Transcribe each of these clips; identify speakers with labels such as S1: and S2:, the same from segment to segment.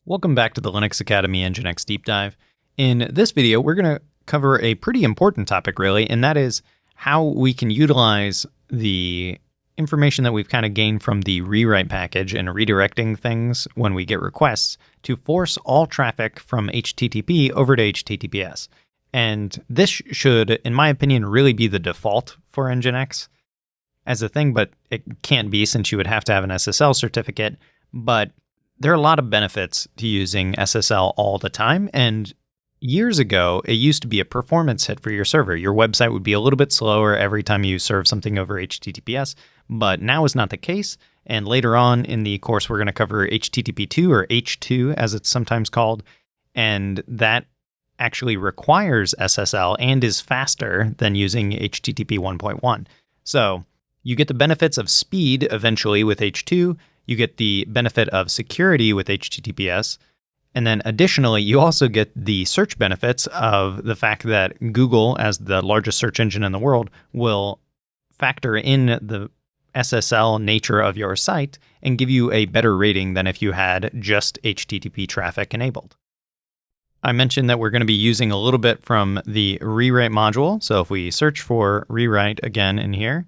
S1: Welcome back to the Linux Academy Nginx Deep Dive. In this video, we're going to cover a pretty important topic, really, and that is how we can utilize the information that we've kind of gained from the rewrite package and redirecting things when we get requests to force all traffic from HTTP over to HTTPS. And this should, in my opinion, really be the default for Nginx as a thing, but it can't be since you would have to have an SSL certificate. But there are a lot of benefits to using SSL all the time, and years ago, it used to be a performance hit for your server. Your website would be a little bit slower every time you serve something over HTTPS, but now is not the case, and later on in the course, we're going to cover HTTP2 or H2 as it's sometimes called, and that actually requires SSL and is faster than using HTTP 1.1. So you get the benefits of speed eventually with H2, you get the benefit of security with HTTPS, and then additionally, you also get the search benefits of the fact that Google, as the largest search engine in the world, will factor in the SSL nature of your site and give you a better rating than if you had just HTTP traffic enabled. I mentioned that we're going to be using a little bit from the rewrite module. So if we search for rewrite again in here,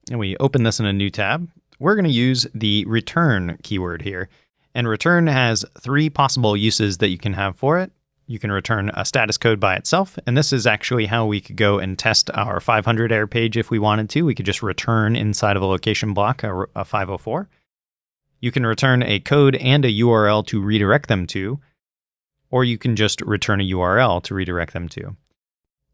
S1: and we open this in a new tab, we're going to use the return keyword here. And return has three possible uses that you can have for it. You can return a status code by itself, and this is actually how we could go and test our 500 error page if we wanted to. We could just return inside of a location block a 504. You can return a code and a URL to redirect them to, or you can just return a URL to redirect them to.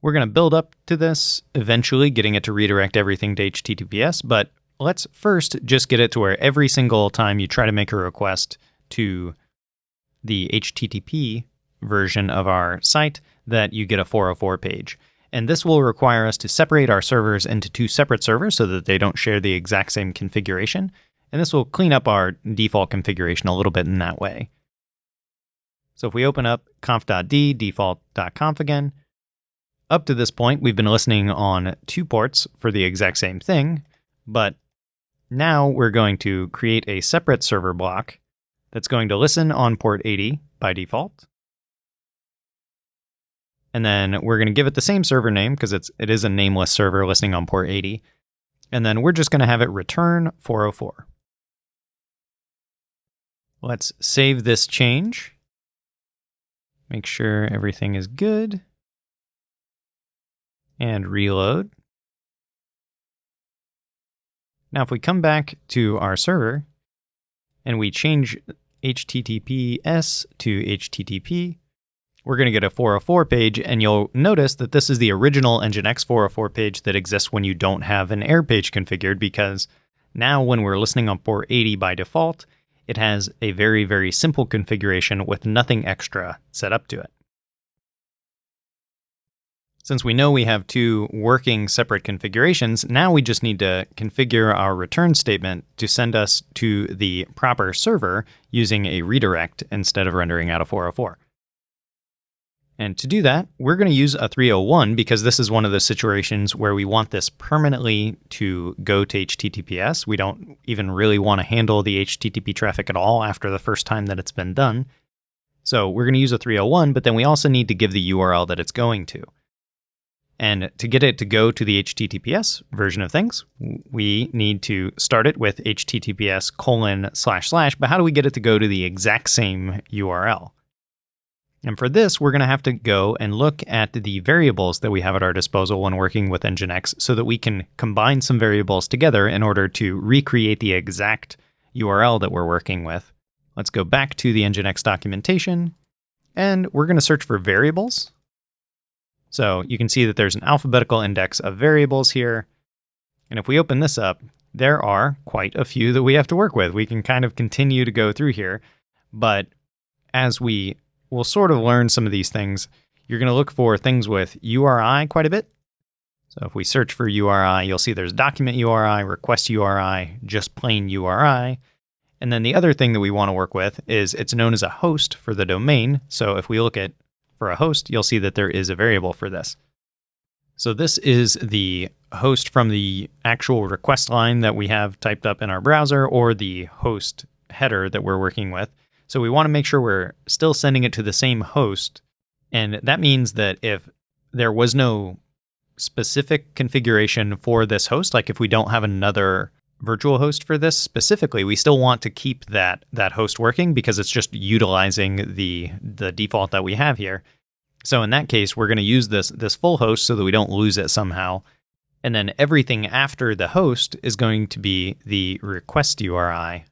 S1: We're going to build up to this, eventually getting it to redirect everything to HTTPS, but let's first just get it to where every single time you try to make a request to the HTTP version of our site, that you get a 404 page. And this will require us to separate our servers into two separate servers so that they don't share the exact same configuration. And this will clean up our default configuration a little bit in that way. So if we open up conf.d, default.conf again, up to this point, we've been listening on two ports for the exact same thing, but now we're going to create a separate server block that's going to listen on port 80 by default. And then we're going to give it the same server name because it is a nameless server listening on port 80. And then we're just going to have it return 404. Let's save this change. Make sure everything is good. And reload. Now, if we come back to our server and we change HTTPS to HTTP, we're going to get a 404 page, and you'll notice that this is the original Nginx 404 page that exists when you don't have an error page configured, because now when we're listening on port 80 by default, it has a very, very simple configuration with nothing extra set up to it. Since we know we have two working separate configurations, now we just need to configure our return statement to send us to the proper server using a redirect instead of rendering out a 404. And to do that, we're going to use a 301 because this is one of the situations where we want this permanently to go to HTTPS. We don't even really want to handle the HTTP traffic at all after the first time that it's been done. So we're going to use a 301, but then we also need to give the URL that it's going to. And to get it to go to the HTTPS version of things, we need to start it with HTTPS://, but how do we get it to go to the exact same URL? And for this, we're going to have to go and look at the variables that we have at our disposal when working with Nginx so that we can combine some variables together in order to recreate the exact URL that we're working with. Let's go back to the Nginx documentation, and we're going to search for variables. So you can see that there's an alphabetical index of variables here. And if we open this up, there are quite a few that we have to work with. We can kind of continue to go through here, but as we will sort of learn some of these things, you're going to look for things with URI quite a bit. So if we search for URI, you'll see there's document URI, request URI, just plain URI. And then the other thing that we want to work with is it's known as a host for the domain. So if we look at for a host, you'll see that there is a variable for this. So this is the host from the actual request line that we have typed up in our browser, or the host header that we're working with. So we want to make sure we're still sending it to the same host. And that means that if there was no specific configuration for this host, like if we don't have another virtual host for this specifically, we still want to keep that host working because it's just utilizing the default that we have here. So in that case, we're going to use this full host so that we don't lose it somehow. And then everything after the host is going to be the request URI.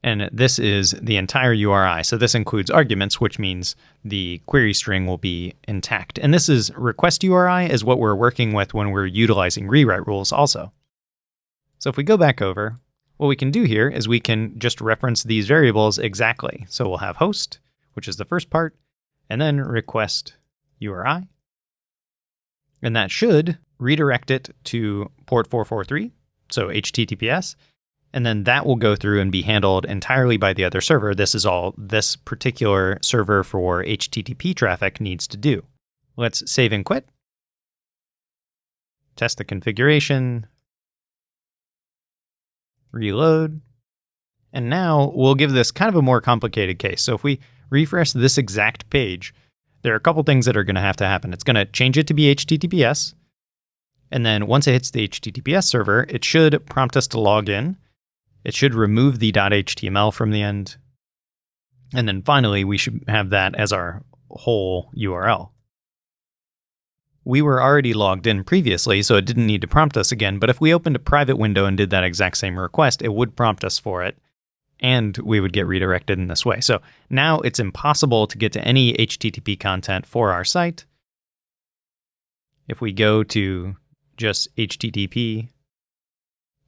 S1: And this is the entire URI. So this includes arguments, which means the query string will be intact. And this is request URI is what we're working with when we're utilizing rewrite rules also. So if we go back over, what we can do here is we can just reference these variables exactly. So we'll have host, which is the first part, and then request URI. And that should redirect it to port 443, so HTTPS. And then that will go through and be handled entirely by the other server. This is all this particular server for HTTP traffic needs to do. Let's save and quit. Test the configuration. Reload. And now we'll give this kind of a more complicated case. So if we refresh this exact page, there are a couple things that are going to have to happen. It's going to change it to be HTTPS. And then once it hits the HTTPS server, it should prompt us to log in. It should remove the .html from the end. And then finally, we should have that as our whole URL. We were already logged in previously, so it didn't need to prompt us again. But if we opened a private window and did that exact same request, it would prompt us for it. And we would get redirected in this way. So now it's impossible to get to any HTTP content for our site. If we go to just HTTP,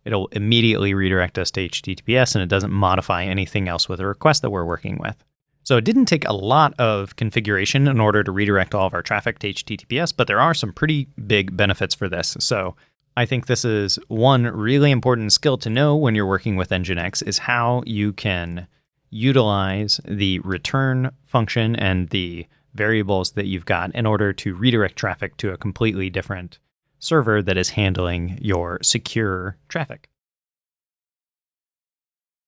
S1: it'll immediately redirect us to HTTPS, and it doesn't modify anything else with a request that we're working with. So it didn't take a lot of configuration in order to redirect all of our traffic to HTTPS, but there are some pretty big benefits for this. So I think this is one really important skill to know when you're working with Nginx is how you can utilize the return function and the variables that you've got in order to redirect traffic to a completely different server that is handling your secure traffic.